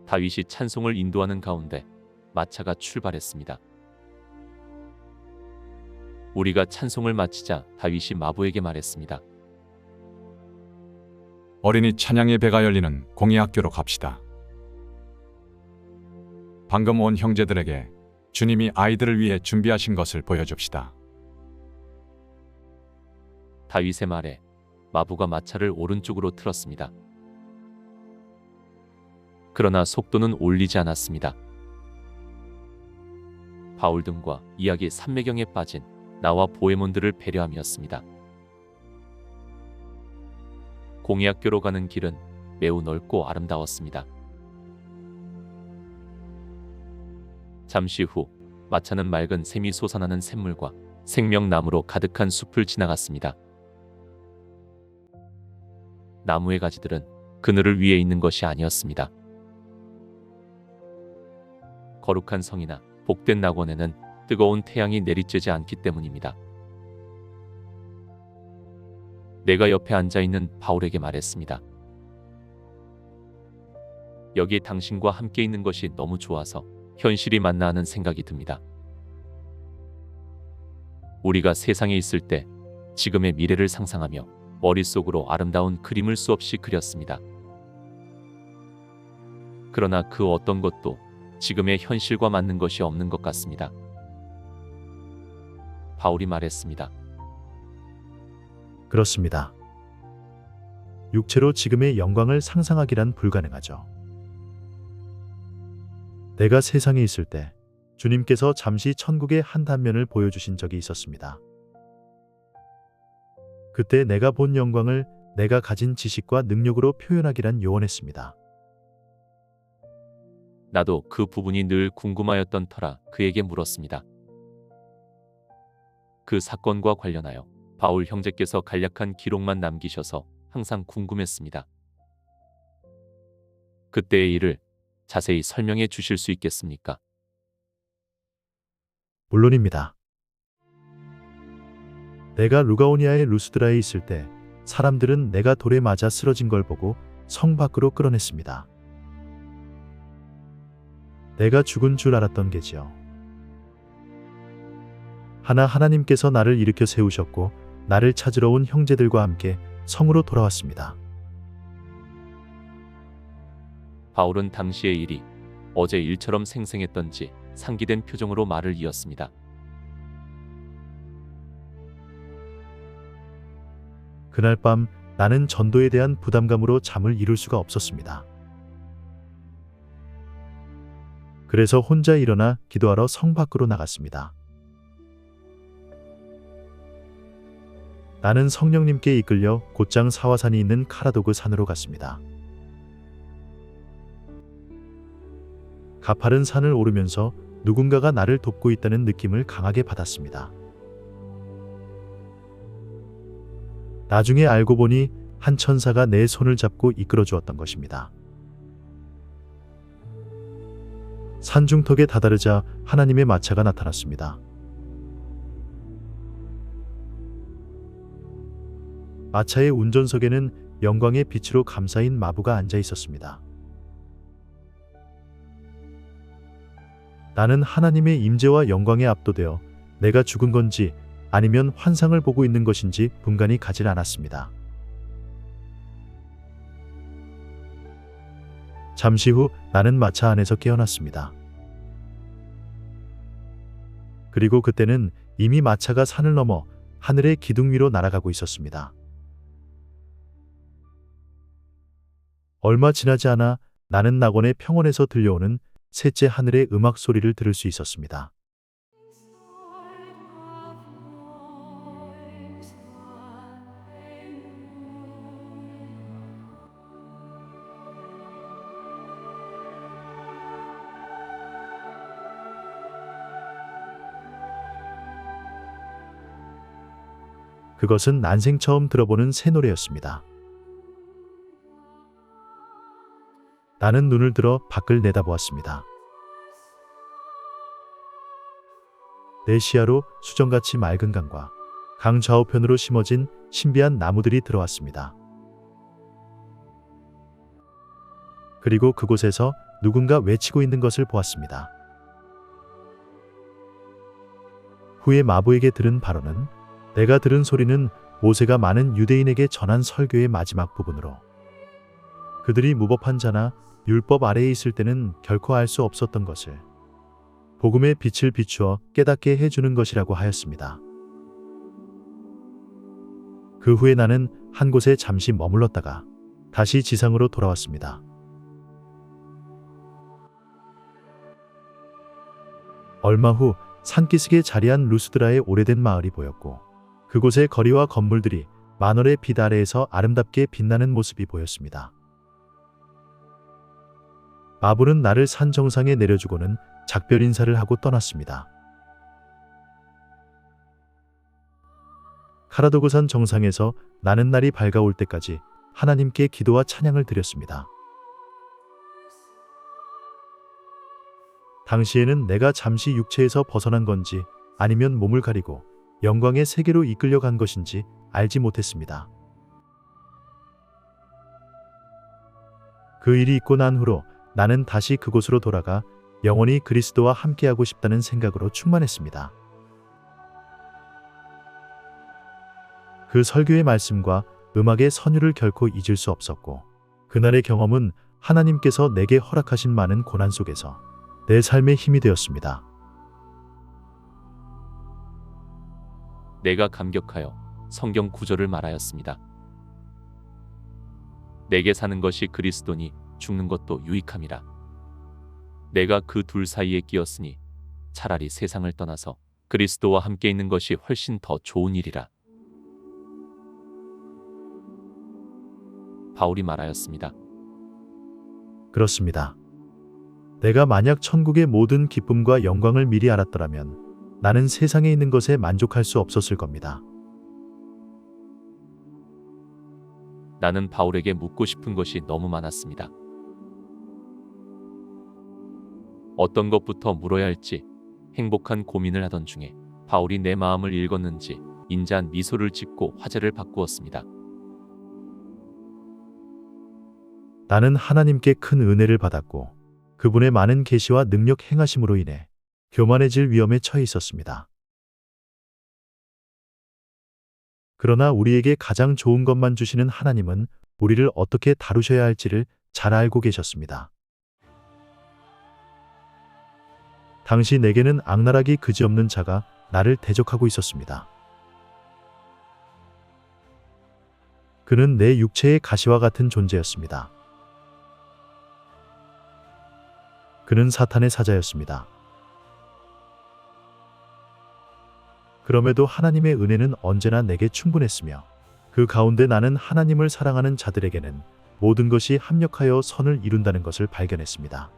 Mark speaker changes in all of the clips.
Speaker 1: 다윗이 찬송을 인도하는 가운데 마차가 출발했습니다. 우리가 찬송을 마치자 다윗이 마부에게 말했습니다.
Speaker 2: 어린이 찬양의 배가 열리는 공의학교로 갑시다. 방금 온 형제들에게 주님이 아이들을 위해 준비하신 것을 보여줍시다.
Speaker 1: 다윗의 말에 마부가 마차를 오른쪽으로 틀었습니다. 그러나 속도는 올리지 않았습니다. 바울 등과 이야기 산매경에 빠진 나와 보헤몬들을 배려함이었습니다. 공의학교로 가는 길은 매우 넓고 아름다웠습니다. 잠시 후 마차는 맑은 샘이 솟아나는 샘물과 생명나무로 가득한 숲을 지나갔습니다. 나무의 가지들은 그늘을 위에 있는 것이 아니었습니다. 거룩한 성이나 복된 낙원에는 뜨거운 태양이 내리쬐지 않기 때문입니다. 내가 옆에 앉아있는 바울에게 말했습니다. 여기 당신과 함께 있는 것이 너무 좋아서 현실이 맞나 하는 생각이 듭니다. 우리가 세상에 있을 때 지금의 미래를 상상하며 머릿속으로 아름다운 그림을 수없이 그렸습니다. 그러나 그 어떤 것도 지금의 현실과 맞는 것이 없는 것 같습니다. 바울이 말했습니다.
Speaker 3: 그렇습니다. 육체로 지금의 영광을 상상하기란 불가능하죠. 내가 세상에 있을 때 주님께서 잠시 천국의 한 단면을 보여주신 적이 있었습니다. 그때 내가 본 영광을 내가 가진 지식과 능력으로 표현하기란 요원했습니다.
Speaker 1: 나도 그 부분이 늘 궁금하였던 터라 그에게 물었습니다. 그 사건과 관련하여 바울 형제께서 간략한 기록만 남기셔서 항상 궁금했습니다. 그때의 일을 자세히 설명해 주실 수 있겠습니까?
Speaker 3: 물론입니다. 내가 루가오니아의 루스드라에 있을 때 사람들은 내가 돌에 맞아 쓰러진 걸 보고 성 밖으로 끌어냈습니다. 내가 죽은 줄 알았던 게지요. 하나님께서 나를 일으켜 세우셨고 나를 찾으러 온 형제들과 함께 성으로 돌아왔습니다.
Speaker 1: 바울은 당시의 일이 어제 일처럼 생생했던지 상기된 표정으로 말을 이었습니다.
Speaker 3: 그날 밤 나는 전도에 대한 부담감으로 잠을 이룰 수가 없었습니다. 그래서 혼자 일어나 기도하러 성 밖으로 나갔습니다. 나는 성령님께 이끌려 곧장 사화산이 있는 카라도그 산으로 갔습니다. 가파른 산을 오르면서 누군가가 나를 돕고 있다는 느낌을 강하게 받았습니다. 나중에 알고 보니 한 천사가 내 손을 잡고 이끌어 주었던 것입니다. 산중턱에 다다르자 하나님의 마차가 나타났습니다. 마차의 운전석에는 영광의 빛으로 감싸인 마부가 앉아 있었습니다. 나는 하나님의 임재와 영광에 압도되어 내가 죽은 건지 아니면 환상을 보고 있는 것인지 분간이 가질 않았습니다. 잠시 후 나는 마차 안에서 깨어났습니다. 그리고 그때는 이미 마차가 산을 넘어 하늘의 기둥 위로 날아가고 있었습니다. 얼마 지나지 않아 나는 낙원의 평원에서 들려오는 셋째 하늘의 음악 소리를 들을 수 있었습니다. 그것은 난생 처음 들어보는 새 노래였습니다. 나는 눈을 들어 밖을 내다보았습니다. 내 시야로 수정같이 맑은 강과 강 좌우편으로 심어진 신비한 나무들이 들어왔습니다. 그리고 그곳에서 누군가 외치고 있는 것을 보았습니다. 후에 마부에게 들은 바로는 내가 들은 소리는 모세가 많은 유대인에게 전한 설교의 마지막 부분으로 그들이 무법한 자나 율법 아래에 있을 때는 결코 알 수 없었던 것을 복음의 빛을 비추어 깨닫게 해주는 것이라고 하였습니다. 그 후에 나는 한 곳에 잠시 머물렀다가 다시 지상으로 돌아왔습니다. 얼마 후 산기슭에 자리한 루스드라의 오래된 마을이 보였고 그곳의 거리와 건물들이 만월의 빛 아래에서 아름답게 빛나는 모습이 보였습니다. 마부는 나를 산 정상에 내려주고는 작별 인사를 하고 떠났습니다. 카라도그산 정상에서 나는 날이 밝아올 때까지 하나님께 기도와 찬양을 드렸습니다. 당시에는 내가 잠시 육체에서 벗어난 건지 아니면 몸을 가리고 영광의 세계로 이끌려간 것인지 알지 못했습니다. 그 일이 있고 난 후로 나는 다시 그곳으로 돌아가 영원히 그리스도와 함께하고 싶다는 생각으로 충만했습니다. 그 설교의 말씀과 음악의 선율을 결코 잊을 수 없었고 그날의 경험은 하나님께서 내게 허락하신 많은 고난 속에서 내 삶의 힘이 되었습니다.
Speaker 1: 내가 감격하여 성경 구절을 말하였습니다. 내게 사는 것이 그리스도니 죽는 것도 유익함이라. 내가 그 둘 사이에 끼었으니 차라리 세상을 떠나서 그리스도와 함께 있는 것이 훨씬 더 좋은 일이라. 바울이 말하였습니다.
Speaker 3: 그렇습니다. 내가 만약 천국의 모든 기쁨과 영광을 미리 알았더라면 나는 세상에 있는 것에 만족할 수 없었을 겁니다.
Speaker 1: 나는 바울에게 묻고 싶은 것이 너무 많았습니다. 어떤 것부터 물어야 할지 행복한 고민을 하던 중에 바울이 내 마음을 읽었는지 인자한 미소를 짓고 화제를 바꾸었습니다.
Speaker 3: 나는 하나님께 큰 은혜를 받았고 그분의 많은 계시와 능력 행하심으로 인해 교만해질 위험에 처해 있었습니다. 그러나 우리에게 가장 좋은 것만 주시는 하나님은 우리를 어떻게 다루셔야 할지를 잘 알고 계셨습니다. 당시 내게는 악랄하기 그지없는 자가 나를 대적하고 있었습니다. 그는 내 육체의 가시와 같은 존재였습니다. 그는 사탄의 사자였습니다. 그럼에도 하나님의 은혜는 언제나 내게 충분했으며 그 가운데 나는 하나님을 사랑하는 자들에게는 모든 것이 합력하여 선을 이룬다는 것을 발견했습니다.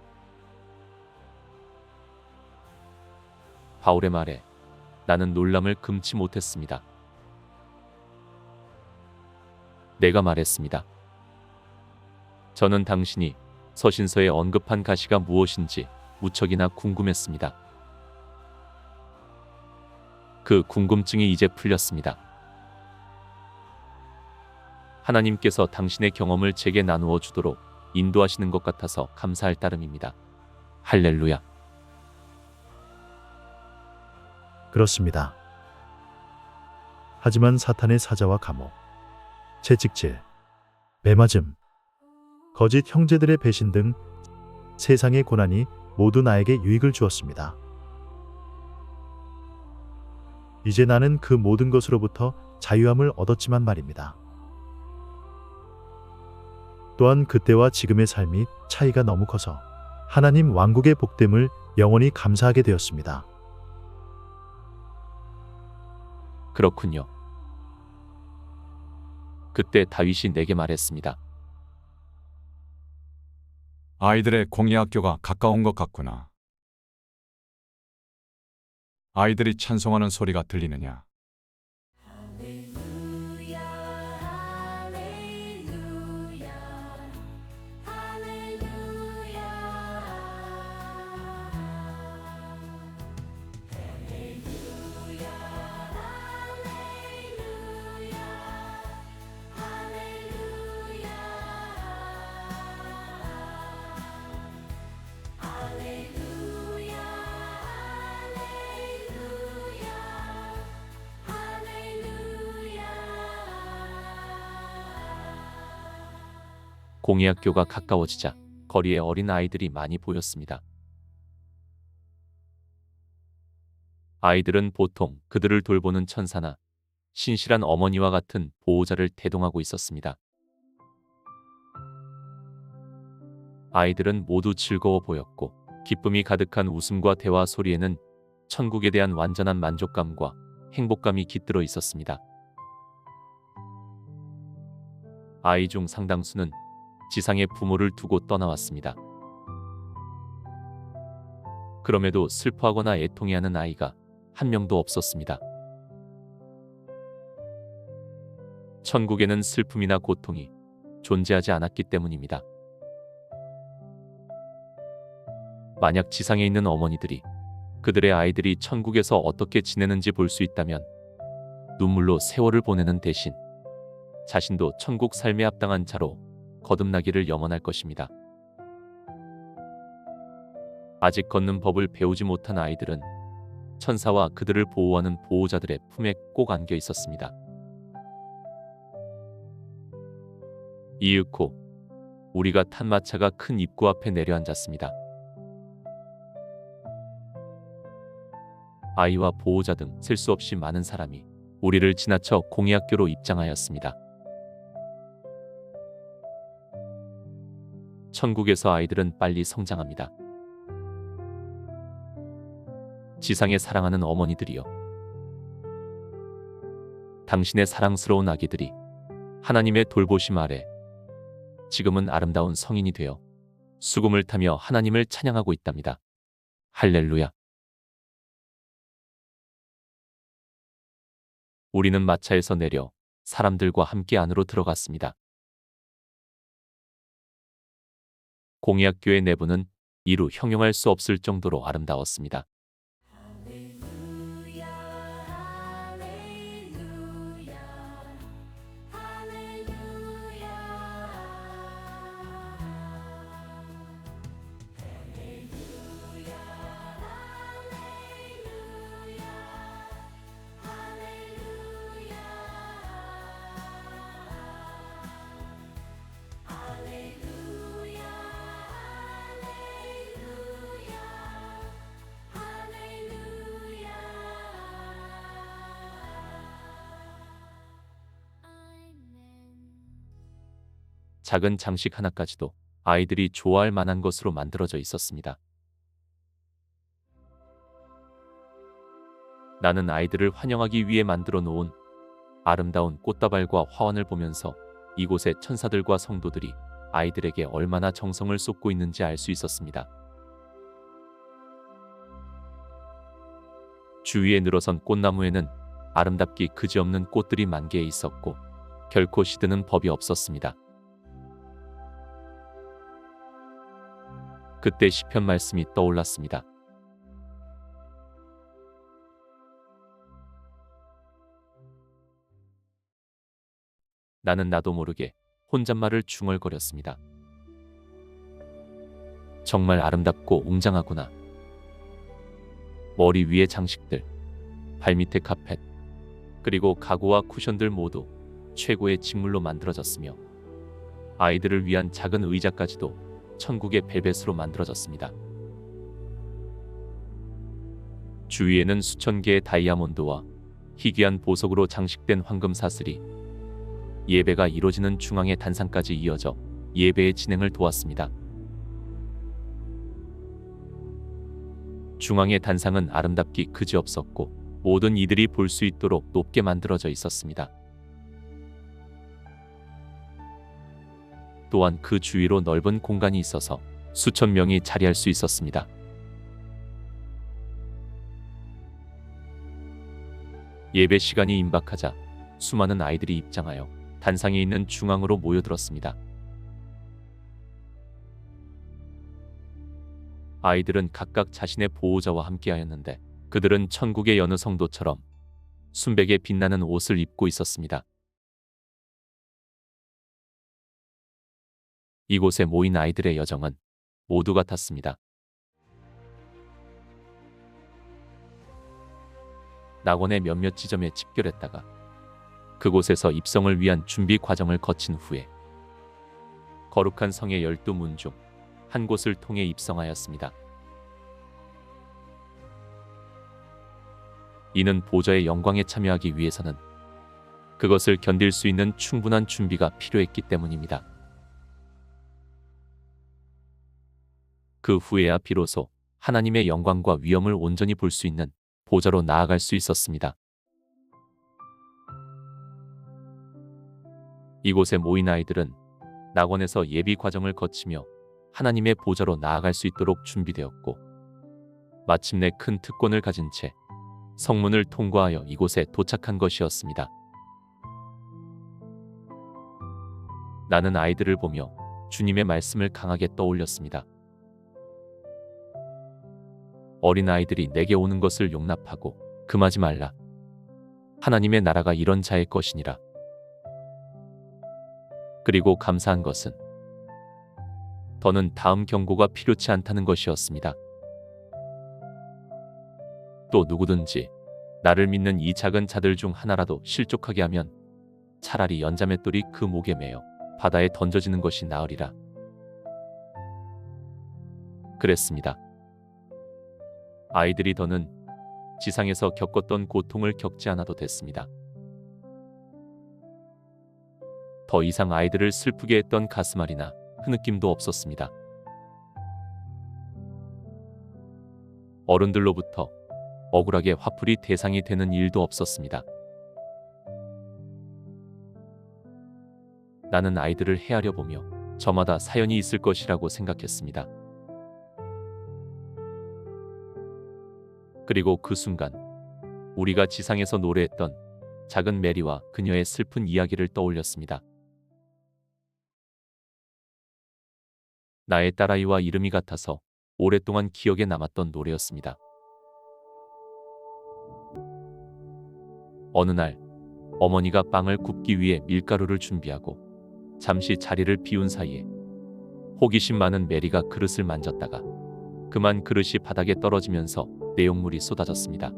Speaker 1: 바울의 말에 나는 놀람을 금치 못했습니다. 내가 말했습니다. 저는 당신이 서신서에 언급한 가시가 무엇인지 무척이나 궁금했습니다. 그 궁금증이 이제 풀렸습니다. 하나님께서 당신의 경험을 제게 나누어 주도록 인도하시는 것 같아서 감사할 따름입니다. 할렐루야.
Speaker 3: 그렇습니다. 하지만 사탄의 사자와 감옥, 채찍질, 매맞음, 거짓 형제들의 배신 등 세상의 고난이 모두 나에게 유익을 주었습니다. 이제 나는 그 모든 것으로부터 자유함을 얻었지만 말입니다. 또한 그때와 지금의 삶이 차이가 너무 커서 하나님 왕국의 복됨을 영원히 감사하게 되었습니다.
Speaker 1: 그렇군요. 그때 다윗이 내게 말했습니다.
Speaker 2: 아이들의 공예학교가 가까운 것 같구나. 아이들이 찬송하는 소리가 들리느냐?
Speaker 1: 공의학교가 가까워지자 거리에 어린 아이들이 많이 보였습니다. 아이들은 보통 그들을 돌보는 천사나 신실한 어머니와 같은 보호자를 대동하고 있었습니다. 아이들은 모두 즐거워 보였고 기쁨이 가득한 웃음과 대화 소리에는 천국에 대한 완전한 만족감과 행복감이 깃들어 있었습니다. 아이 중 상당수는 지상의 부모를 두고 떠나왔습니다. 그럼에도 슬퍼하거나 애통해하는 아이가 한 명도 없었습니다. 천국에는 슬픔이나 고통이 존재하지 않았기 때문입니다. 만약 지상에 있는 어머니들이 그들의 아이들이 천국에서 어떻게 지내는지 볼 수 있다면 눈물로 세월을 보내는 대신 자신도 천국 삶에 합당한 자로 거듭나기를 염원할 것입니다. 아직 걷는 법을 배우지 못한 아이들은 천사와 그들을 보호하는 보호자들의 품에 꼭 안겨 있었습니다. 이윽고 우리가 탄 마차가 큰 입구 앞에 내려앉았습니다. 아이와 보호자 등 셀 수 없이 많은 사람이 우리를 지나쳐 공의학교로 입장하였습니다. 천국에서 아이들은 빨리 성장합니다. 지상에 사랑하는 어머니들이여, 당신의 사랑스러운 아기들이 하나님의 돌보심 아래 지금은 아름다운 성인이 되어 수금을 타며 하나님을 찬양하고 있답니다. 할렐루야. 우리는 마차에서 내려 사람들과 함께 안으로 들어갔습니다. 공의학교의 내부는 이루 형용할 수 없을 정도로 아름다웠습니다. 작은 장식 하나까지도 아이들이 좋아할 만한 것으로 만들어져 있었습니다. 나는 아이들을 환영하기 위해 만들어 놓은 아름다운 꽃다발과 화환을 보면서 이곳의 천사들과 성도들이 아이들에게 얼마나 정성을 쏟고 있는지 알 수 있었습니다. 주위에 늘어선 꽃나무에는 아름답기 그지없는 꽃들이 만개해 있었고 결코 시드는 법이 없었습니다. 그때 시편 말씀이 떠올랐습니다. 나는 나도 모르게 혼잣말을 중얼거렸습니다. 정말 아름답고 웅장하구나. 머리 위의 장식들, 발밑의 카펫, 그리고 가구와 쿠션들 모두 최고의 직물로 만들어졌으며 아이들을 위한 작은 의자까지도 천국의 벨벳으로 만들어졌습니다. 주위에는 수천 개의 다이아몬드와 희귀한 보석으로 장식된 황금 사슬이 예배가 이루어지는 중앙의 단상까지 이어져 예배의 진행을 도왔습니다. 중앙의 단상은 아름답기 그지없었고 모든 이들이 볼 수 있도록 높게 만들어져 있었습니다. 또한 그 주위로 넓은 공간이 있어서 수천 명이 자리할 수 있었습니다. 예배 시간이 임박하자 수많은 아이들이 입장하여 단상에 있는 중앙으로 모여들었습니다. 아이들은 각각 자신의 보호자와 함께하였는데 그들은 천국의 여느 성도처럼 순백에 빛나는 옷을 입고 있었습니다. 이곳에 모인 아이들의 여정은 모두 같았습니다. 낙원의 몇몇 지점에 집결했다가 그곳에서 입성을 위한 준비 과정을 거친 후에 거룩한 성의 12문 중 한 곳을 통해 입성하였습니다. 이는 보좌의 영광에 참여하기 위해서는 그것을 견딜 수 있는 충분한 준비가 필요했기 때문입니다. 그 후에야 비로소 하나님의 영광과 위엄을 온전히 볼 수 있는 보좌로 나아갈 수 있었습니다. 이곳에 모인 아이들은 낙원에서 예비 과정을 거치며 하나님의 보좌로 나아갈 수 있도록 준비되었고, 마침내 큰 특권을 가진 채 성문을 통과하여 이곳에 도착한 것이었습니다. 나는 아이들을 보며 주님의 말씀을 강하게 떠올렸습니다. 어린 아이들이 내게 오는 것을 용납하고 금하지 말라. 하나님의 나라가 이런 자의 것이니라. 그리고 감사한 것은 더는 다음 경고가 필요치 않다는 것이었습니다. 또 누구든지 나를 믿는 이 작은 자들 중 하나라도 실족하게 하면 차라리 연자맷돌이 그 목에 매여 바다에 던져지는 것이 나으리라. 그랬습니다. 아이들이 더는 지상에서 겪었던 고통을 겪지 않아도 됐습니다. 더 이상 아이들을 슬프게 했던 가슴앓이나 흐느낌도 없었습니다. 어른들로부터 억울하게 화풀이 대상이 되는 일도 없었습니다. 나는 아이들을 헤아려 보며 저마다 사연이 있을 것이라고 생각했습니다. 그리고 그 순간 우리가 지상에서 노래했던 작은 메리와 그녀의 슬픈 이야기를 떠올렸습니다. 나의 딸아이와 이름이 같아서 오랫동안 기억에 남았던 노래였습니다. 어느 날 어머니가 빵을 굽기 위해 밀가루를 준비하고 잠시 자리를 비운 사이에 호기심 많은 메리가 그릇을 만졌다가 그만 그릇이 바닥에 떨어지면서 내용물이 쏟아졌습니다.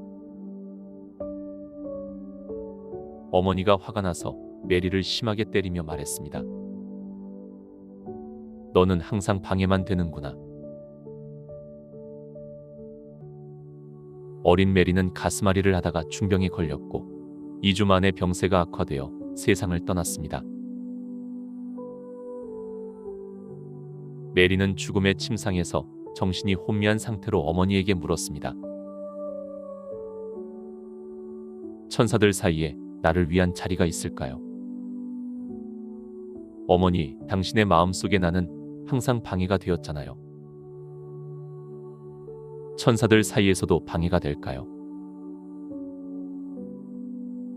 Speaker 1: 어머니가 화가 나서 메리를 심하게 때리며 말했습니다. 너는 항상 방해만 되는구나. 어린 메리는 가슴앓이를 하다가 중병에 걸렸고 2주 만에 병세가 악화되어 세상을 떠났습니다. 메리는 죽음의 침상에서 정신이 혼미한 상태로 어머니에게 물었습니다. 천사들 사이에 나를 위한 자리가 있을까요? 어머니, 당신의 마음속에 나는 항상 방해가 되었잖아요. 천사들 사이에서도 방해가 될까요?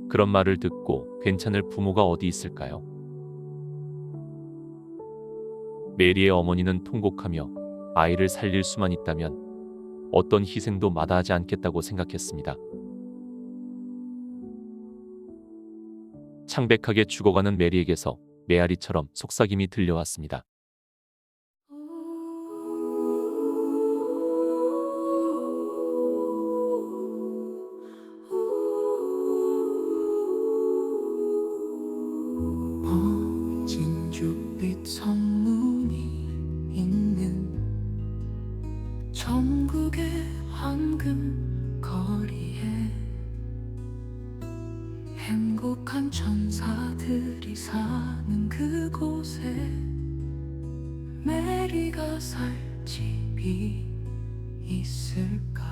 Speaker 1: 그런 말을 듣고 괜찮을 부모가 어디 있을까요? 메리의 어머니는 통곡하며 아이를 살릴 수만 있다면 어떤 희생도 마다하지 않겠다고 생각했습니다. 창백하게 죽어가는 메리에게서 메아리처럼 속삭임이 들려왔습니다.
Speaker 4: 멋진 큐빛 선문이 있는 천국의 황금 거리에 행복한 천사들이 사는 그곳에 메리가 살 집이 있을까요?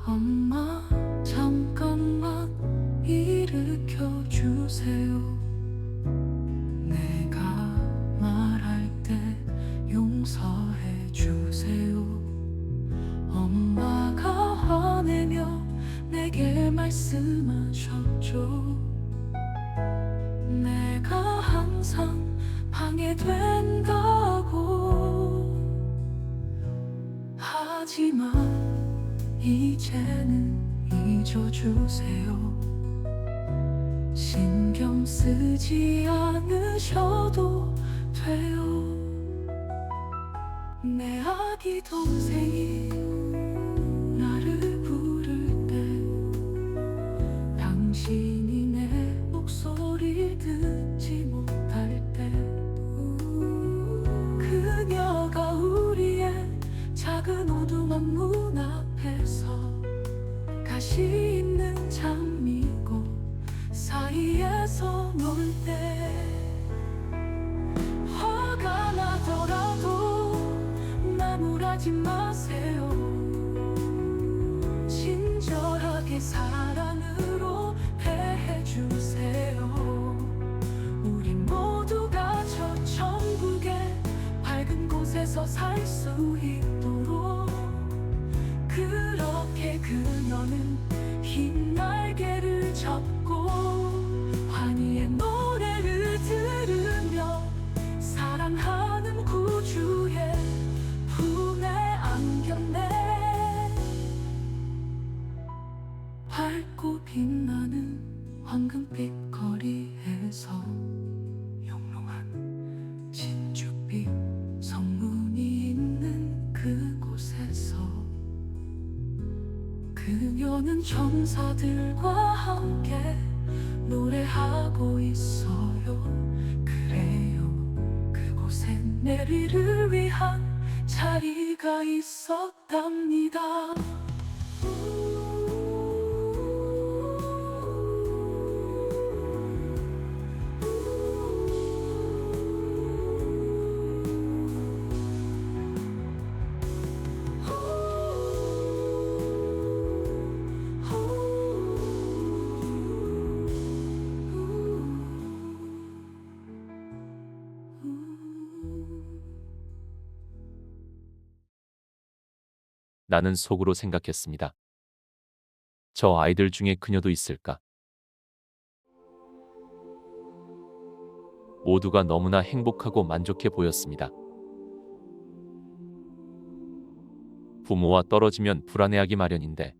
Speaker 4: 엄마 잠깐만 일으켜 주세요. 내가 말할 때 용서해 주세요. 엄마가 화내며 내게 말씀하셨죠. 내가 항상 방해된다고. 하지만 이제는 잊어주세요. 신경 쓰지 않으셔도 돼요. 내 아기 동생이 나를 부를 때 당신이 내 목소리를 듣지 못 곁에서 놀 때 화가 나더라도 나무라지 마세요. 친절하게 사랑으로 대해주세요. 우리 모두가 저 천국의 밝은 곳에서 살 수 있도록 그렇게 그녀는 흰 날개를 접고 환희의 노래를 들으며 사랑하는 구주의 품에 안겼네. 밝고 빛나는 황금빛 거리에서 영롱한 진주빛 성문이 있는 그곳에서 그녀는 천사들과 함께 노래하고 있어요. 그래요, 그곳에 메리를 위한 자리가 있었답니다.
Speaker 1: 나는 속으로 생각했습니다. 저 아이들 중에 그녀도 있을까? 모두가 너무나 행복하고 만족해 보였습니다. 부모와 떨어지면 불안해하기 마련인데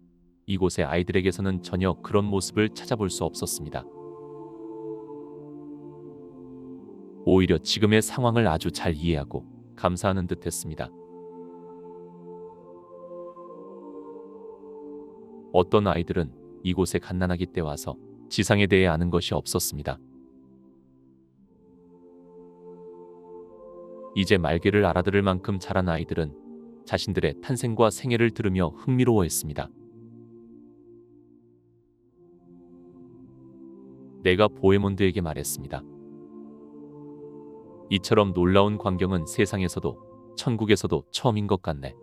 Speaker 1: 이곳의 아이들에게서는 전혀 그런 모습을 찾아볼 수 없었습니다. 오히려 지금의 상황을 아주 잘 이해하고 감사하는 듯했습니다. 어떤 아이들은 이곳에 갓난아기 때 와서 지상에 대해 아는 것이 없었습니다. 이제 말귀를 알아들을 만큼 자란 아이들은 자신들의 탄생과 생애를 들으며 흥미로워했습니다. 내가 보헤몬드에게 말했습니다. 이처럼 놀라운 광경은 세상에서도 천국에서도 처음인 것 같네.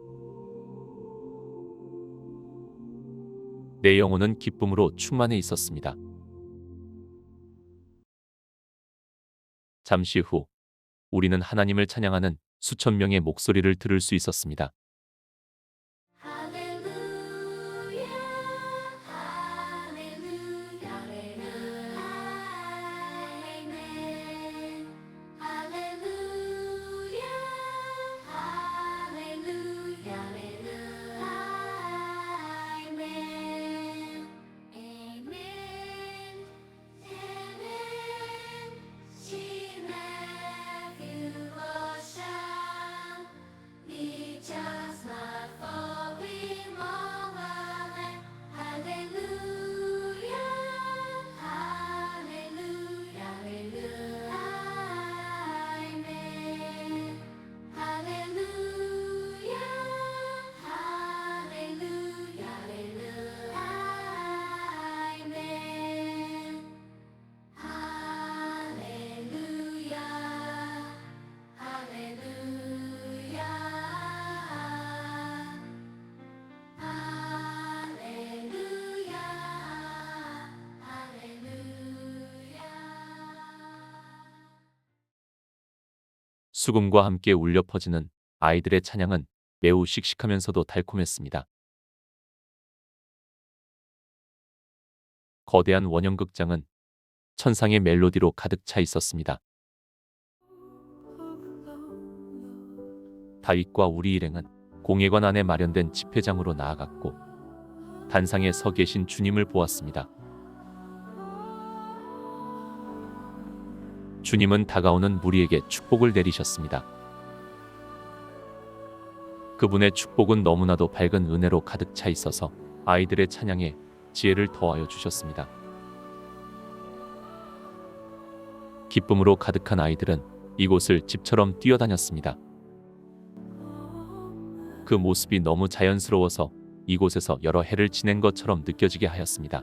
Speaker 1: 내 영혼은 기쁨으로 충만해 있었습니다. 잠시 후 우리는 하나님을 찬양하는 수천 명의 목소리를 들을 수 있었습니다.
Speaker 5: 할렐루야 할렐루야 아멘 할렐루야 할렐루야 아멘 아멘 She never was shine. Be just not falling over. Hallelujah, hallelujah, hallelujah, amen. Hallelujah, hallelujah, hallelujah, amen. 할렐루야 할렐루야 할렐루야 할렐루야
Speaker 1: 수금과 함께 울려 퍼지는 아이들의 찬양은 매우 씩씩하면서도 달콤했습니다. 거대한 원형극장은 천상의 멜로디로 가득 차 있었습니다. 다윗과 우리 일행은 공회관 안에 마련된 집회장으로 나아갔고 단상에 서 계신 주님을 보았습니다. 주님은 다가오는 무리에게 축복을 내리셨습니다. 그분의 축복은 너무나도 밝은 은혜로 가득 차 있어서 아이들의 찬양에 지혜를 더하여 주셨습니다. 기쁨으로 가득한 아이들은 이곳을 집처럼 뛰어다녔습니다. 그 모습이 너무 자연스러워서 이곳에서 여러 해를 지낸 것처럼 느껴지게 하였습니다.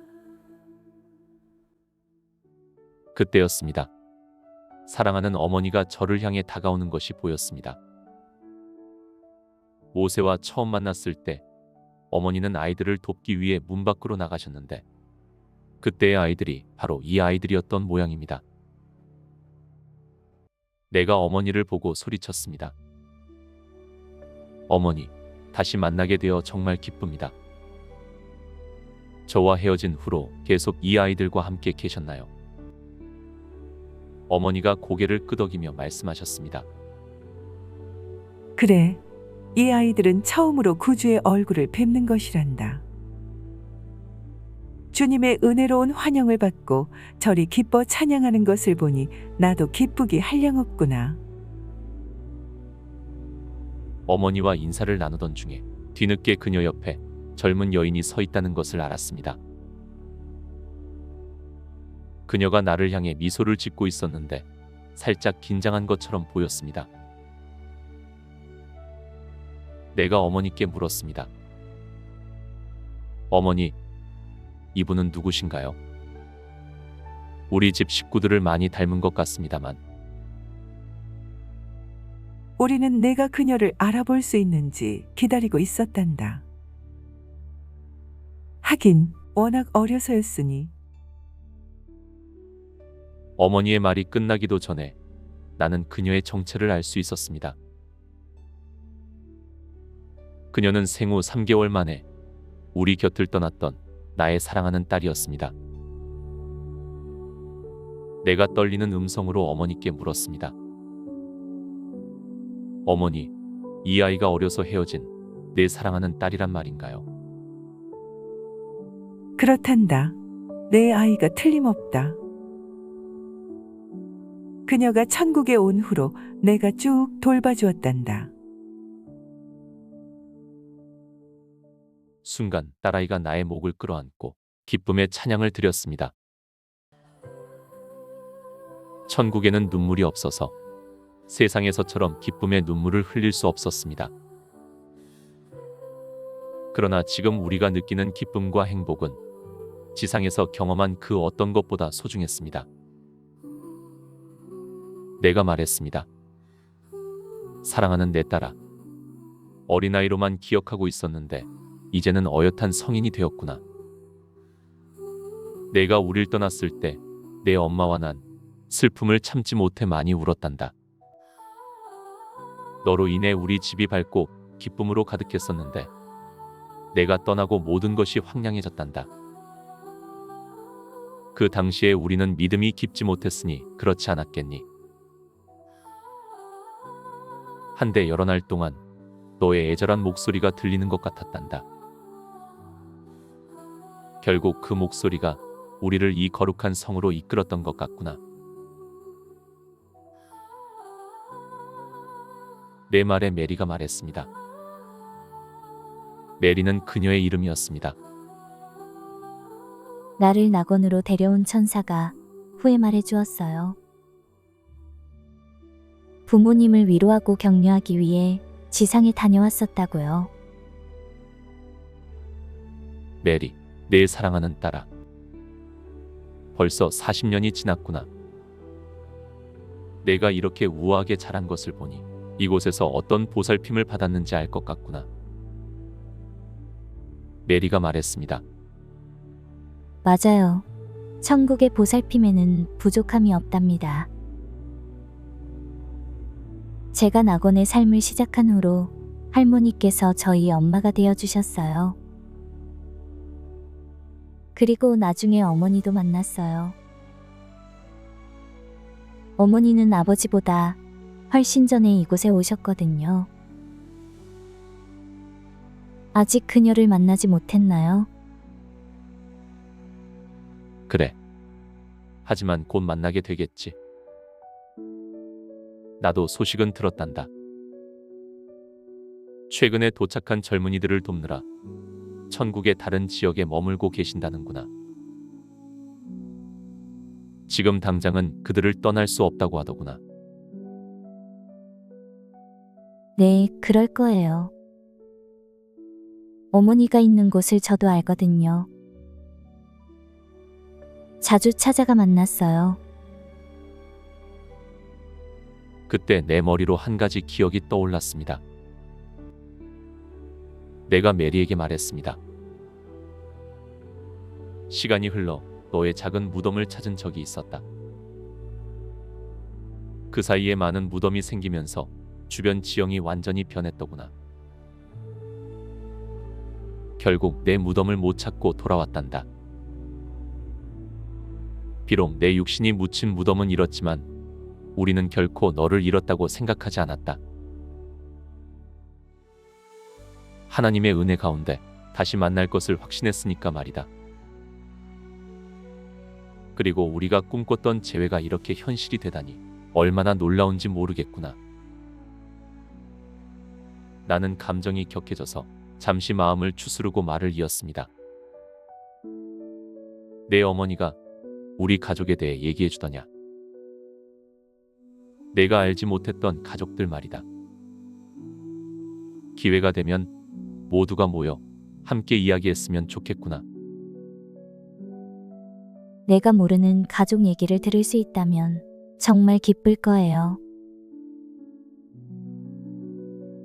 Speaker 1: 그때였습니다. 사랑하는 어머니가 저를 향해 다가오는 것이 보였습니다. 모세와 처음 만났을 때 어머니는 아이들을 돕기 위해 문 밖으로 나가셨는데 그때의 아이들이 바로 이 아이들이었던 모양입니다. 내가 어머니를 보고 소리쳤습니다. 어머니, 다시 만나게 되어 정말 기쁩니다. 저와 헤어진 후로 계속 이 아이들과 함께 계셨나요? 어머니가 고개를 끄덕이며 말씀하셨습니다.
Speaker 6: 그래, 이 아이들은 처음으로 구주의 얼굴을 뵙는 것이란다. 주님의 은혜로운 환영을 받고 저리 기뻐 찬양하는 것을 보니 나도 기쁘기 한량없구나.
Speaker 1: 어머니와 인사를 나누던 중에 뒤늦게 그녀 옆에 젊은 여인이 서 있다는 것을 알았습니다. 그녀가 나를 향해 미소를 짓고 있었는데 살짝 긴장한 것처럼 보였습니다. 내가 어머니께 물었습니다. 어머니, 이분은 누구신가요? 우리 집 식구들을 많이 닮은 것 같습니다만.
Speaker 6: 우리는 내가 그녀를 알아볼 수 있는지 기다리고 있었단다. 하긴 워낙 어려서였으니.
Speaker 1: 어머니의 말이 끝나기도 전에 나는 그녀의 정체를 알 수 있었습니다. 그녀는 생후 3개월 만에 우리 곁을 떠났던 나의 사랑하는 딸이었습니다. 내가 떨리는 음성으로 어머니께 물었습니다. 어머니, 이 아이가 어려서 헤어진 내 사랑하는 딸이란 말인가요?
Speaker 6: 그렇단다. 내 아이가 틀림없다. 그녀가 천국에 온 후로 내가 쭉 돌봐주었단다.
Speaker 1: 순간 딸아이가 나의 목을 끌어안고 기쁨의 찬양을 드렸습니다. 천국에는 눈물이 없어서 세상에서처럼 기쁨의 눈물을 흘릴 수 없었습니다. 그러나 지금 우리가 느끼는 기쁨과 행복은 지상에서 경험한 그 어떤 것보다 소중했습니다. 내가 말했습니다. 사랑하는 내 딸아, 어린아이로만 기억하고 있었는데 이제는 어엿한 성인이 되었구나. 내가 우릴 떠났을 때 내 엄마와 난 슬픔을 참지 못해 많이 울었단다. 너로 인해 우리 집이 밝고 기쁨으로 가득했었는데 내가 떠나고 모든 것이 황량해졌단다. 그 당시에 우리는 믿음이 깊지 못했으니 그렇지 않았겠니? 한데 여러 날 동안 너의 애절한 목소리가 들리는 것 같았단다. 결국 그 목소리가 우리를 이 거룩한 성으로 이끌었던 것 같구나. 내 말에 메리가 말했습니다. 메리는 그녀의 이름이었습니다.
Speaker 7: 나를 낙원으로 데려온 천사가 후에 말해 주었어요. 부모님을 위로하고 격려하기 위해 지상에 다녀왔었다고요.
Speaker 1: 메리, 내 사랑하는 딸아. 벌써 40년이 지났구나. 내가 이렇게 우아하게 자란 것을 보니 이곳에서 어떤 보살핌을 받았는지 알 것 같구나. 메리가 말했습니다.
Speaker 7: 맞아요. 천국의 보살핌에는 부족함이 없답니다. 제가 낙원의 삶을 시작한 후로 할머니께서 저희 엄마가 되어주셨어요. 그리고 나중에 어머니도 만났어요. 어머니는 아버지보다 훨씬 전에 이곳에 오셨거든요. 아직 그녀를 만나지 못했나요?
Speaker 1: 그래. 하지만 곧 만나게 되겠지. 나도 소식은 들었단다. 최근에 도착한 젊은이들을 돕느라 천국의 다른 지역에 머물고 계신다는구나. 지금 당장은 그들을 떠날 수 없다고 하더구나.
Speaker 7: 네, 그럴 거예요. 어머니가 있는 곳을 저도 알거든요. 자주 찾아가 만났어요.
Speaker 1: 그때 내 머리로 한 가지 기억이 떠올랐습니다. 내가 메리에게 말했습니다. 시간이 흘러 너의 작은 무덤을 찾은 적이 있었다. 그 사이에 많은 무덤이 생기면서 주변 지형이 완전히 변했더구나. 결국 내 무덤을 못 찾고 돌아왔단다. 비록 내 육신이 묻힌 무덤은 잃었지만 우리는 결코 너를 잃었다고 생각하지 않았다. 하나님의 은혜 가운데 다시 만날 것을 확신했으니까 말이다. 그리고 우리가 꿈꿨던 재회가 이렇게 현실이 되다니 얼마나 놀라운지 모르겠구나. 나는 감정이 격해져서 잠시 마음을 추스르고 말을 이었습니다. 내 어머니가 우리 가족에 대해 얘기해 주더냐. 내가 알지 못했던 가족들 말이다. 기회가 되면 모두가 모여 함께 이야기했으면 좋겠구나.
Speaker 7: 내가 모르는 가족 얘기를 들을 수 있다면 정말 기쁠 거예요.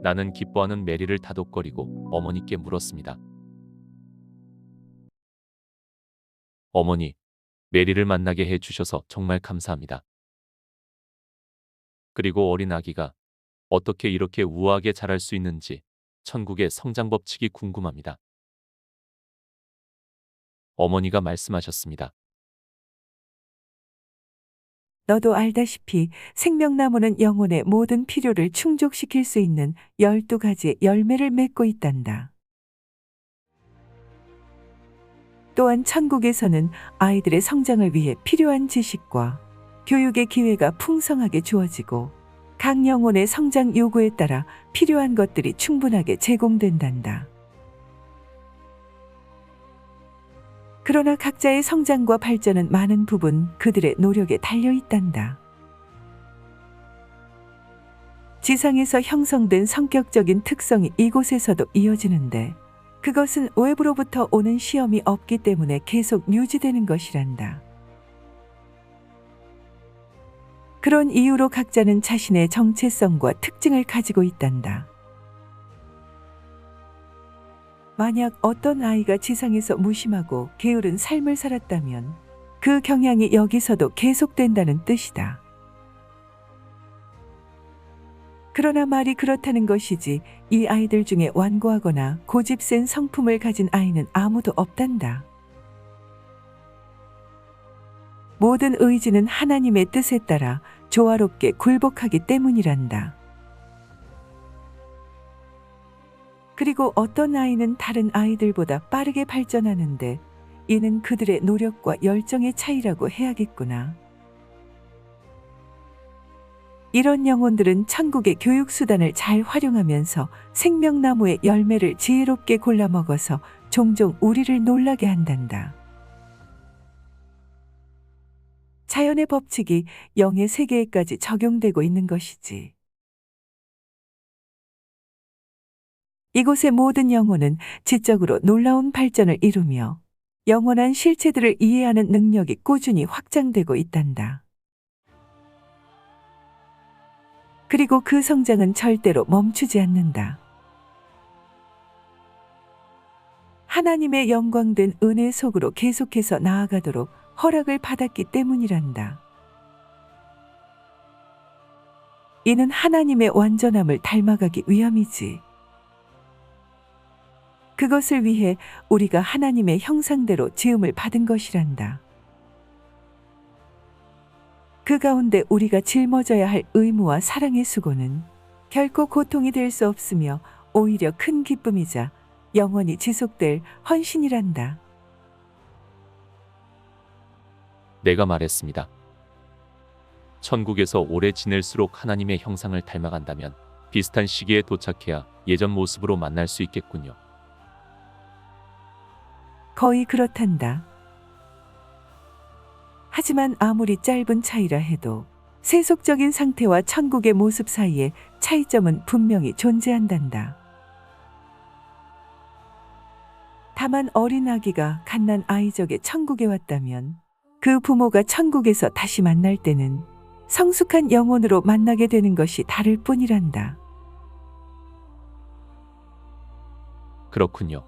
Speaker 1: 나는 기뻐하는 메리를 다독거리고 어머니께 물었습니다. 어머니, 메리를 만나게 해 주셔서 정말 감사합니다. 그리고 어린 아기가 어떻게 이렇게 우아하게 자랄 수 있는지 천국의 성장 법칙이 궁금합니다. 어머니가 말씀하셨습니다.
Speaker 6: 너도 알다시피 생명나무는 영혼의 모든 필요를 충족시킬 수 있는 12가지의 열매를 맺고 있단다. 또한 천국에서는 아이들의 성장을 위해 필요한 지식과 교육의 기회가 풍성하게 주어지고 각 영혼의 성장 요구에 따라 필요한 것들이 충분하게 제공된단다. 그러나 각자의 성장과 발전은 많은 부분 그들의 노력에 달려 있단다. 지상에서 형성된 성격적인 특성이 이곳에서도 이어지는데 그것은 외부로부터 오는 시험이 없기 때문에 계속 유지되는 것이란다. 그런 이유로 각자는 자신의 정체성과 특징을 가지고 있단다. 만약 어떤 아이가 지상에서 무심하고 게으른 삶을 살았다면 그 경향이 여기서도 계속된다는 뜻이다. 그러나 말이 그렇다는 것이지 이 아이들 중에 완고하거나 고집센 성품을 가진 아이는 아무도 없단다. 모든 의지는 하나님의 뜻에 따라 조화롭게 굴복하기 때문이란다. 그리고 어떤 아이는 다른 아이들보다 빠르게 발전하는데 이는 그들의 노력과 열정의 차이라고 해야겠구나. 이런 영혼들은 천국의 교육수단을 잘 활용하면서 생명나무의 열매를 지혜롭게 골라 먹어서 종종 우리를 놀라게 한단다. 자연의 법칙이 영의 세계에까지 적용되고 있는 것이지. 이곳의 모든 영혼은 지적으로 놀라운 발전을 이루며 영원한 실체들을 이해하는 능력이 꾸준히 확장되고 있단다. 그리고 그 성장은 절대로 멈추지 않는다. 하나님의 영광된 은혜 속으로 계속해서 나아가도록 허락을 받았기 때문이란다. 이는 하나님의 완전함을 닮아가기 위함이지. 그것을 위해 우리가 하나님의 형상대로 지음을 받은 것이란다. 그 가운데 우리가 짊어져야 할 의무와 사랑의 수고는 결코 고통이 될 수 없으며 오히려 큰 기쁨이자 영원히 지속될 헌신이란다.
Speaker 1: 내가 말했습니다. 천국에서 오래 지낼수록 하나님의 형상을 닮아간다면 비슷한 시기에 도착해야 예전 모습으로 만날 수 있겠군요.
Speaker 6: 거의 그렇단다. 하지만 아무리 짧은 차이라 해도 세속적인 상태와 천국의 모습 사이에 차이점은 분명히 존재한단다. 다만 어린 아기가 갓난 아이적의 천국에 왔다면 그 부모가 천국에서 다시 만날 때는 성숙한 영혼으로 만나게 되는 것이 다를 뿐이란다.
Speaker 1: 그렇군요.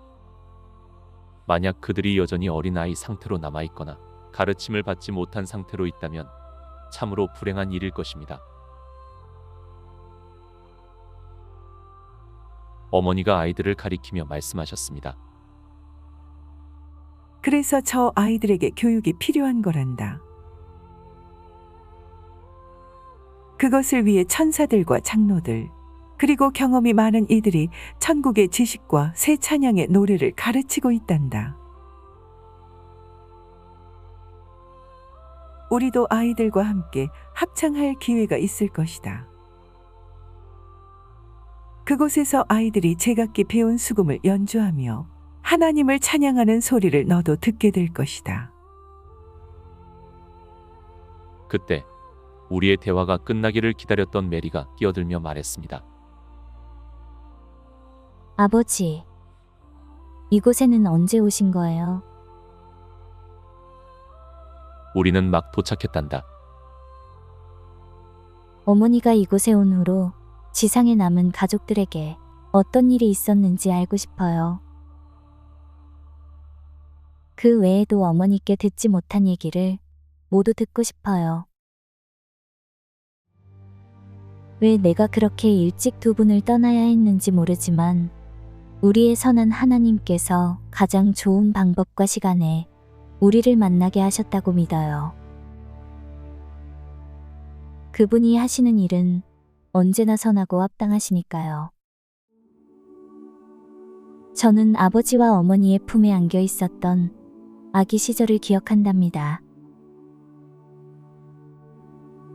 Speaker 1: 만약 그들이 여전히 어린아이 상태로 남아있거나 가르침을 받지 못한 상태로 있다면 참으로 불행한 일일 것입니다. 어머니가 아이들을 가리키며 말씀하셨습니다.
Speaker 6: 그래서 저 아이들에게 교육이 필요한 거란다. 그것을 위해 천사들과 장로들, 그리고 경험이 많은 이들이 천국의 지식과 새 찬양의 노래를 가르치고 있단다. 우리도 아이들과 함께 합창할 기회가 있을 것이다. 그곳에서 아이들이 제각기 배운 수금을 연주하며 하나님을 찬양하는 소리를 너도 듣게 될 것이다.
Speaker 1: 그때 우리의 대화가 끝나기를 기다렸던 메리가 끼어들며 말했습니다.
Speaker 7: 아버지, 이곳에는 언제 오신 거예요?
Speaker 1: 우리는 막 도착했단다.
Speaker 7: 어머니가 이곳에 온 후로 지상에 남은 가족들에게 어떤 일이 있었는지 알고 싶어요. 그 외에도 어머니께 듣지 못한 얘기를 모두 듣고 싶어요. 왜 내가 그렇게 일찍 두 분을 떠나야 했는지 모르지만 우리의 선한 하나님께서 가장 좋은 방법과 시간에 우리를 만나게 하셨다고 믿어요. 그분이 하시는 일은 언제나 선하고 합당하시니까요. 저는 아버지와 어머니의 품에 안겨 있었던 아기 시절을 기억한답니다.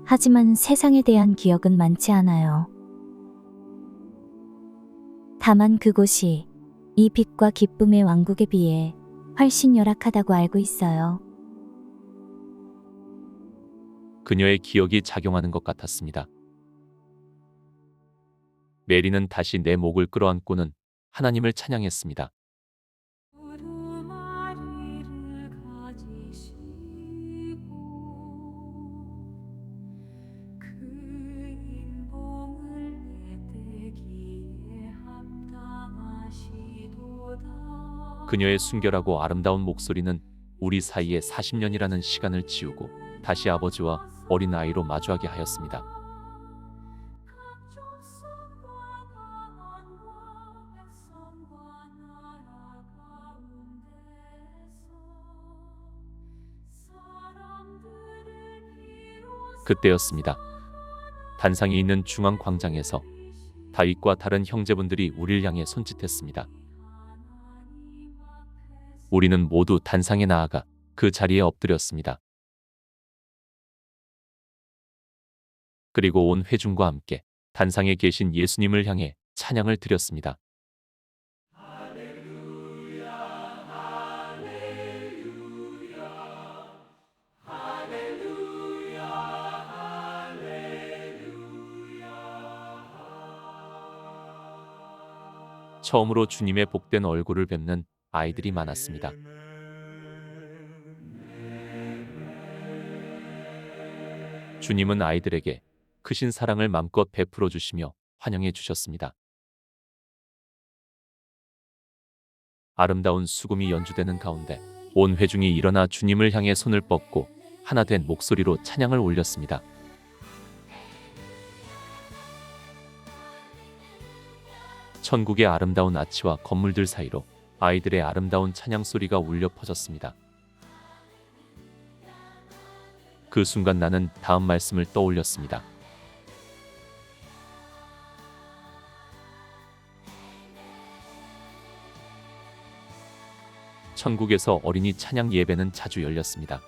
Speaker 7: 하지만 세상에 대한 기억은 많지 않아요. 다만 그곳이 이 빛과 기쁨의 왕국에 비해 훨씬 열악하다고 알고 있어요.
Speaker 1: 그녀의 기억이 작용하는 것 같았습니다. 메리는 다시 내 목을 끌어안고는 하나님을 찬양했습니다.
Speaker 4: 두루마리를 가지시고 그 인봉을 내대기에 합당하시도다.
Speaker 1: 그녀의 순결하고 아름다운 목소리는 우리 사이에 40년이라는 시간을 지우고 다시 아버지와 어린 아이로 마주하게 하였습니다. 그때였습니다. 단상이 있는 중앙 광장에서 다윗과 다른 형제분들이 우리를 향해 손짓했습니다. 우리는 모두 단상에 나아가 그 자리에 엎드렸습니다. 그리고 온 회중과 함께 단상에 계신 예수님을 향해 찬양을 드렸습니다. 처음으로 주님의 복된 얼굴을 뵙는 아이들이 많았습니다. 주님은 아이들에게 크신 사랑을 맘껏 베풀어 주시며 환영해 주셨습니다. 아름다운 수금이 연주되는 가운데 온 회중이 일어나 주님을 향해 손을 뻗고 하나 된 목소리로 찬양을 올렸습니다. 천국의 아름다운 아치와 건물들 사이로 아이들의 아름다운 찬양 소리가 울려 퍼졌습니다. 그 순간 나는 다음 말씀을 떠올렸습니다. 천국에서 어린이 찬양 예배는 자주 열렸습니다.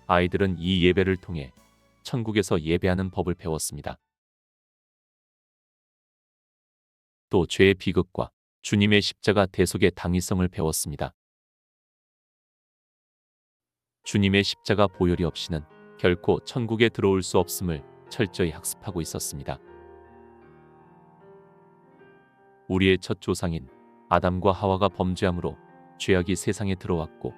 Speaker 1: 아이들은 이 예배를 통해 천국에서 예배하는 법을 배웠습니다. 또 죄의 비극과 주님의 십자가 대속의 당위성을 배웠습니다. 주님의 십자가 보혈이 없이는 결코 천국에 들어올 수 없음을 철저히 학습하고 있었습니다. 우리의 첫 조상인 아담과 하와가 범죄함으로 죄악이 세상에 들어왔고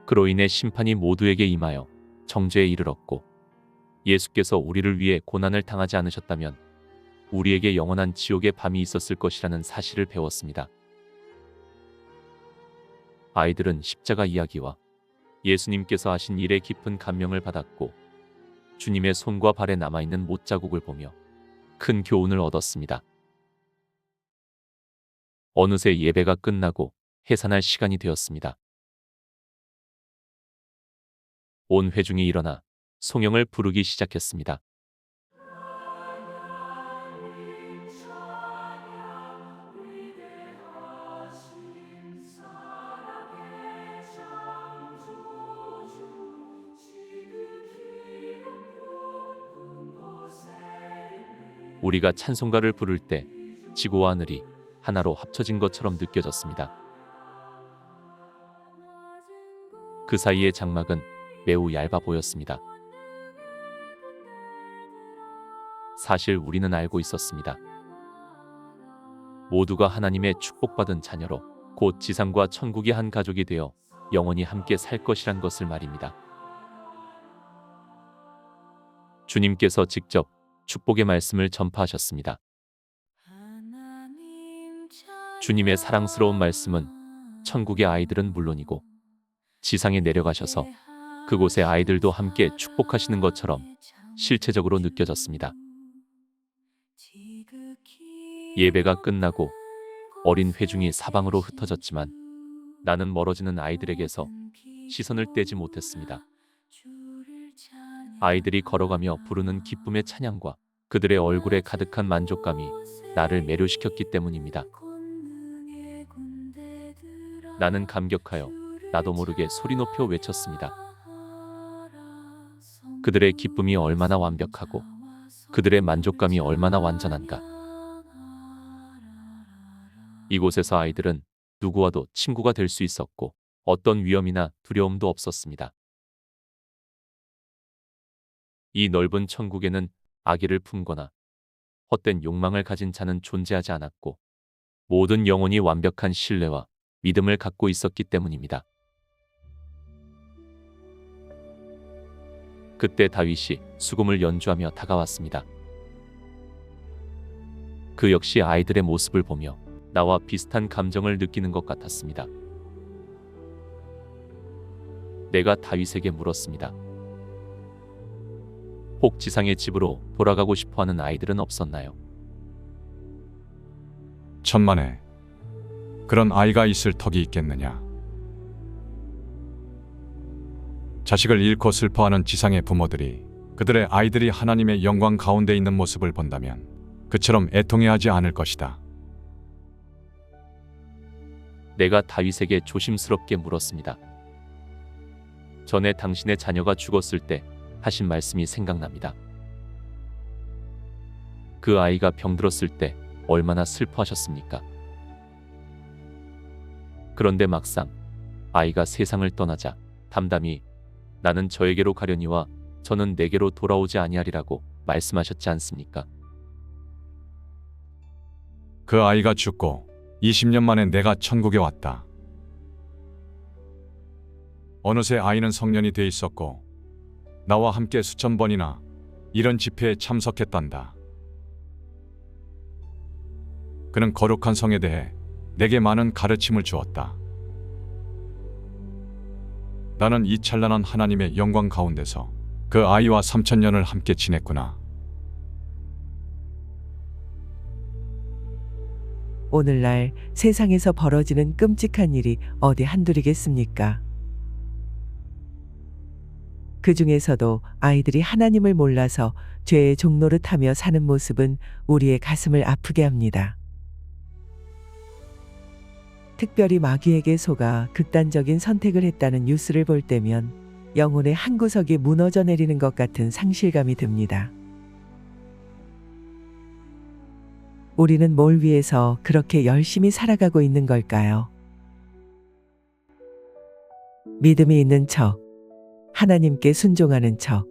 Speaker 1: 그로 인해 심판이 모두에게 임하여 정죄에 이르렀고 예수께서 우리를 위해 고난을 당하지 않으셨다면 우리에게 영원한 지옥의 밤이 있었을 것이라는 사실을 배웠습니다. 아이들은 십자가 이야기와 예수님께서 하신 일에 깊은 감명을 받았고 주님의 손과 발에 남아있는 못자국을 보며 큰 교훈을 얻었습니다. 어느새 예배가 끝나고 해산할 시간이 되었습니다. 온 회중이 일어나 송영을 부르기 시작했습니다. 우리가 찬송가를 부를 때 지구와 하늘이 하나로 합쳐진 것처럼 느껴졌습니다. 그 사이의 장막은 매우 얇아 보였습니다. 사실 우리는 알고 있었습니다. 모두가 하나님의 축복받은 자녀로 곧 지상과 천국의 한 가족이 되어 영원히 함께 살 것이란 것을 말입니다. 주님께서 직접 축복의 말씀을 전파하셨습니다. 주님의 사랑스러운 말씀은 천국의 아이들은 물론이고 지상에 내려가셔서 그곳의 아이들도 함께 축복하시는 것처럼 실체적으로 느껴졌습니다. 예배가 끝나고 어린 회중이 사방으로 흩어졌지만 나는 멀어지는 아이들에게서 시선을 떼지 못했습니다. 아이들이 걸어가며 부르는 기쁨의 찬양과 그들의 얼굴에 가득한 만족감이 나를 매료시켰기 때문입니다. 나는 감격하여 나도 모르게 소리 높여 외쳤습니다. 그들의 기쁨이 얼마나 완벽하고 그들의 만족감이 얼마나 완전한가. 이곳에서 아이들은 누구와도 친구가 될 수 있었고 어떤 위험이나 두려움도 없었습니다. 이 넓은 천국에는 악의를 품거나 헛된 욕망을 가진 자는 존재하지 않았고 모든 영혼이 완벽한 신뢰와 믿음을 갖고 있었기 때문입니다. 그때 다윗이 수금을 연주하며 다가왔습니다. 그 역시 아이들의 모습을 보며 나와 비슷한 감정을 느끼는 것 같았습니다. 내가 다윗에게 물었습니다. 혹 지상의 집으로 돌아가고 싶어하는 아이들은 없었나요?
Speaker 2: 천만에 그런 아이가 있을 턱이 있겠느냐. 자식을 잃고 슬퍼하는 지상의 부모들이 그들의 아이들이 하나님의 영광 가운데 있는 모습을 본다면 그처럼 애통해하지 않을 것이다.
Speaker 1: 내가 다윗에게 조심스럽게 물었습니다. 전에 당신의 자녀가 죽었을 때 하신 말씀이 생각납니다. 그 아이가 병들었을 때 얼마나 슬퍼하셨습니까? 그런데 막상 아이가 세상을 떠나자 담담히 나는 저에게로 가려니와 저는 내게로 돌아오지 아니하리라고 말씀하셨지 않습니까?
Speaker 2: 그 아이가 죽고 20년 만에 내가 천국에 왔다. 어느새 아이는 성년이 돼 있었고 나와 함께 수천 번이나 이런 집회에 참석했단다. 그는 거룩한 성에 대해 내게 많은 가르침을 주었다. 나는 이 찬란한 하나님의 영광 가운데서 그 아이와 3000년을 함께 지냈구나.
Speaker 6: 오늘날 세상에서 벌어지는 끔찍한 일이 어디 한둘이겠습니까? 그 중에서도 아이들이 하나님을 몰라서 죄의 종노릇하며 사는 모습은 우리의 가슴을 아프게 합니다. 특별히 마귀에게 속아 극단적인 선택을 했다는 뉴스를 볼 때면 영혼의 한 구석이 무너져 내리는 것 같은 상실감이 듭니다. 우리는 뭘 위해서 그렇게 열심히 살아가고 있는 걸까요? 믿음이 있는 척, 하나님께 순종하는 척,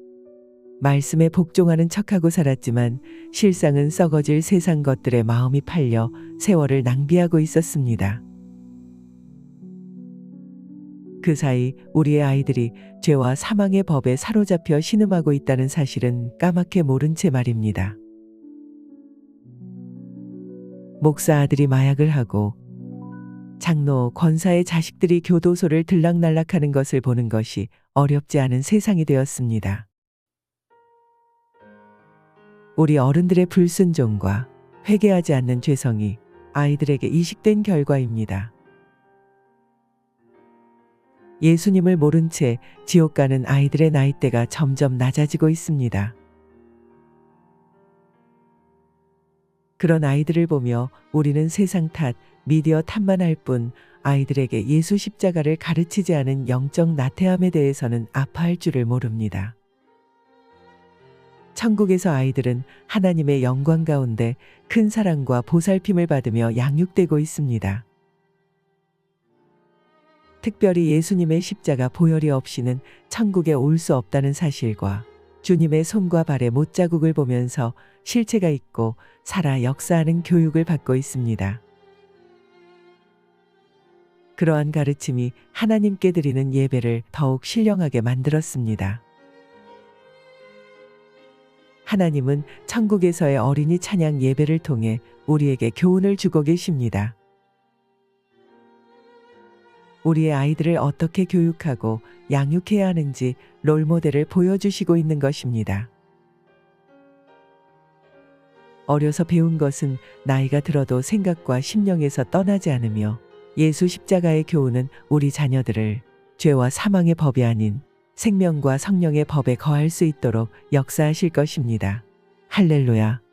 Speaker 6: 말씀에 복종하는 척하고 살았지만 실상은 썩어질 세상 것들에 마음이 팔려 세월을 낭비하고 있었습니다. 그 사이 우리의 아이들이 죄와 사망의 법에 사로잡혀 신음하고 있다는 사실은 까맣게 모른 채 말입니다. 목사 아들이 마약을 하고 장로, 권사의 자식들이 교도소를 들락날락하는 것을 보는 것이 어렵지 않은 세상이 되었습니다. 우리 어른들의 불순종과 회개하지 않는 죄성이 아이들에게 이식된 결과입니다. 예수님을 모른 채 지옥 가는 아이들의 나이대가 점점 낮아지고 있습니다. 그런 아이들을 보며 우리는 세상 탓, 미디어 탓만 할 뿐 아이들에게 예수 십자가를 가르치지 않은 영적 나태함에 대해서는 아파할 줄을 모릅니다. 천국에서 아이들은 하나님의 영광 가운데 큰 사랑과 보살핌을 받으며 양육되고 있습니다. 특별히 예수님의 십자가 보혈이 없이는 천국에 올 수 없다는 사실과 주님의 손과 발의 못자국을 보면서 실체가 있고 살아 역사하는 교육을 받고 있습니다. 그러한 가르침이 하나님께 드리는 예배를 더욱 신령하게 만들었습니다. 하나님은 천국에서의 어린이 찬양 예배를 통해 우리에게 교훈을 주고 계십니다. 우리의 아이들을 어떻게 교육하고 양육해야 하는지 롤모델을 보여주시고 있는 것입니다. 어려서 배운 것은 나이가 들어도 생각과 심령에서 떠나지 않으며 예수 십자가의 교훈은 우리 자녀들을 죄와 사망의 법이 아닌 생명과 성령의 법에 거할 수 있도록 역사하실 것입니다. 할렐루야.